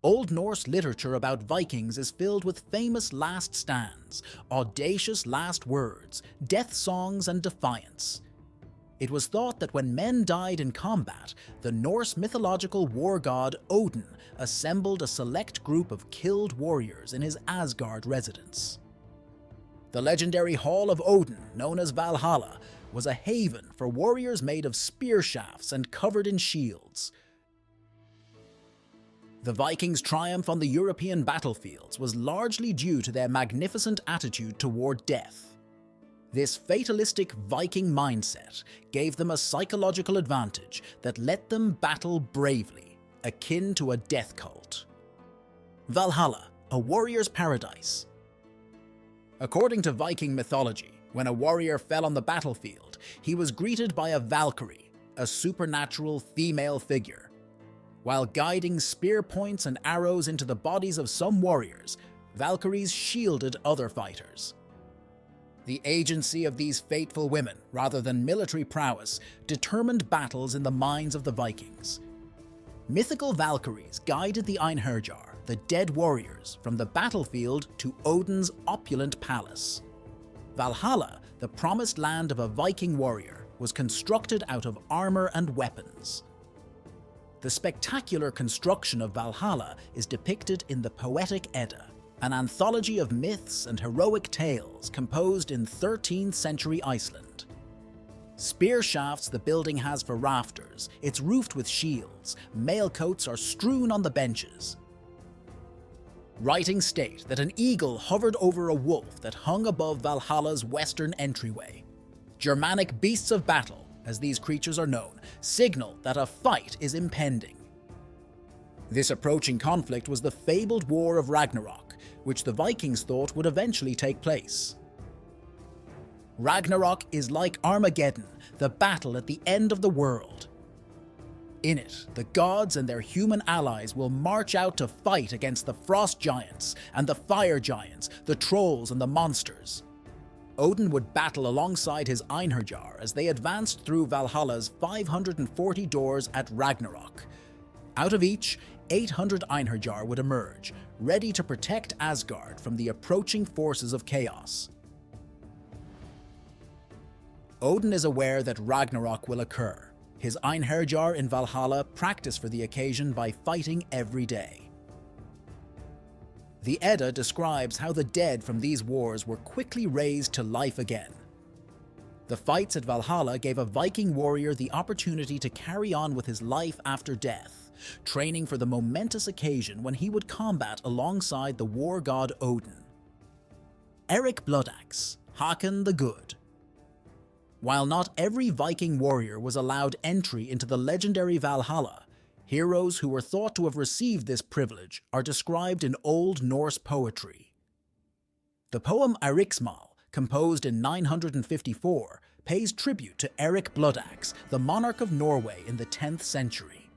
Old Norse literature about Vikings is filled with famous last stands, audacious last words, death songs, and defiance. It was thought that when men died in combat, the Norse mythological war god Odin assembled a select group of killed warriors in his Asgard residence. The legendary Hall of Odin, known as Valhalla, was a haven for warriors made of spear shafts and covered in shields. The Vikings' triumph on the European battlefields was largely due to their magnificent attitude toward death. This fatalistic Viking mindset gave them a psychological advantage that let them battle bravely, akin to a death cult. Valhalla, a warrior's paradise. According to Viking mythology, when a warrior fell on the battlefield, he was greeted by a Valkyrie, a supernatural female figure. While guiding spear points and arrows into the bodies of some warriors, Valkyries shielded other fighters. The agency of these fateful women, rather than military prowess, determined battles in the minds of the Vikings. Mythical Valkyries guided the Einherjar, the dead warriors, from the battlefield to Odin's opulent palace. Valhalla, the promised land of a Viking warrior, was constructed out of armor and weapons. The spectacular construction of Valhalla is depicted in the Poetic Edda, an anthology of myths and heroic tales composed in 13th century Iceland. Spear shafts the building has for rafters, it's roofed with shields, mailcoats are strewn on the benches. Writings state that an eagle hovered over a wolf that hung above Valhalla's western entryway. Germanic beasts of battle, as these creatures are known, signal that a fight is impending. This approaching conflict was the fabled War of Ragnarok, which the Vikings thought would eventually take place. Ragnarok is like Armageddon, the battle at the end of the world. In it, the gods and their human allies will march out to fight against the frost giants and the fire giants, the trolls and the monsters. Odin would battle alongside his Einherjar as they advanced through Valhalla's 540 doors at Ragnarok. Out of each, 800 Einherjar would emerge, ready to protect Asgard from the approaching forces of chaos. Odin is aware that Ragnarok will occur. His Einherjar in Valhalla practice for the occasion by fighting every day. The Edda describes how the dead from these wars were quickly raised to life again. The fights at Valhalla gave a Viking warrior the opportunity to carry on with his life after death, training for the momentous occasion when he would combat alongside the war god Odin. Eric Bloodaxe, Haakon the Good. While not every Viking warrior was allowed entry into the legendary Valhalla, heroes who were thought to have received this privilege are described in Old Norse poetry. The poem Eiríksmal, composed in 954, pays tribute to Eric Bloodaxe, the monarch of Norway in the 10th century.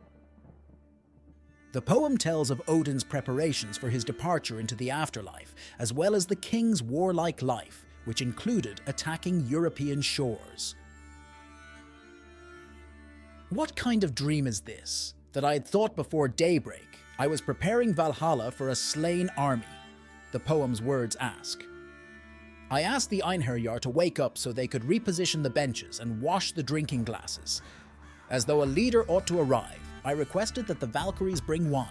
The poem tells of Odin's preparations for his departure into the afterlife, as well as the king's warlike life, which included attacking European shores. What kind of dream is this, that I had thought before daybreak I was preparing Valhalla for a slain army? The poem's words ask. I asked the Einherjar to wake up so they could reposition the benches and wash the drinking glasses. As though a leader ought to arrive, I requested that the Valkyries bring wine.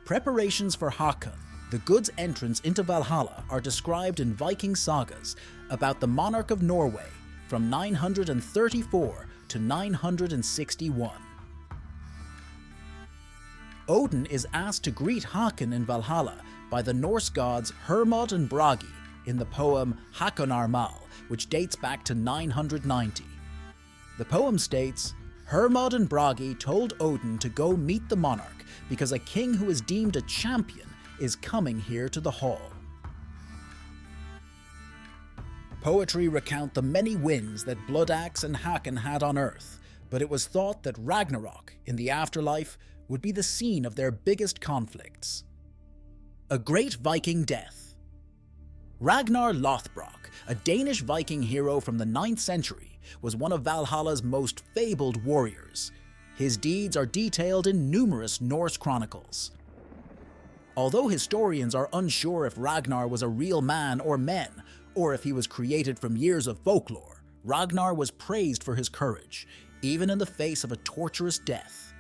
Preparations for Haakon, the Good's entrance into Valhalla, are described in Viking sagas about the monarch of Norway from 934 to 961. Odin is asked to greet Haakon in Valhalla by the Norse gods Hermod and Bragi in the poem Hakonarmal, which dates back to 990. The poem states, Hermod and Bragi told Odin to go meet the monarch because a king who is deemed a champion is coming here to the hall. Poetry recount the many wins that Bloodaxe and Haakon had on Earth, but it was thought that Ragnarok, in the afterlife, would be the scene of their biggest conflicts. A great Viking death. Ragnar Lothbrok, a Danish Viking hero from the 9th century, was one of Valhalla's most fabled warriors. His deeds are detailed in numerous Norse chronicles. Although historians are unsure if Ragnar was a real man or men, or if he was created from years of folklore, Ragnar was praised for his courage, even in the face of a torturous death.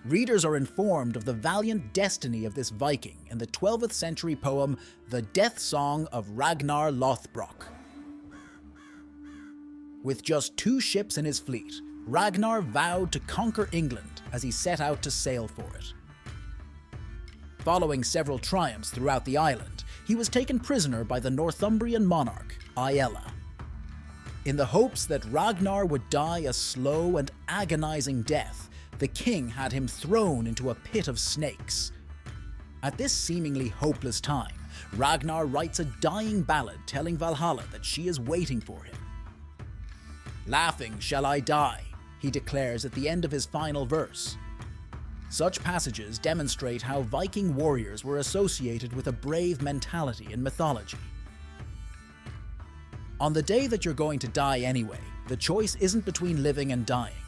Readers are informed of the valiant destiny of this Viking in the 12th century poem The Death Song of Ragnar Lothbrok. With just 2 ships in his fleet, Ragnar vowed to conquer England as he set out to sail for it. Following several triumphs throughout the island, he was taken prisoner by the Northumbrian monarch, Aella. In the hopes that Ragnar would die a slow and agonizing death, the king had him thrown into a pit of snakes. At this seemingly hopeless time, Ragnar writes a dying ballad telling Valhalla that she is waiting for him. "Laughing shall I die," he declares at the end of his final verse. Such passages demonstrate how Viking warriors were associated with a brave mentality in mythology. On the day that you're going to die anyway, the choice isn't between living and dying.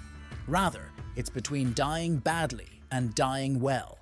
Rather, it's between dying badly and dying well.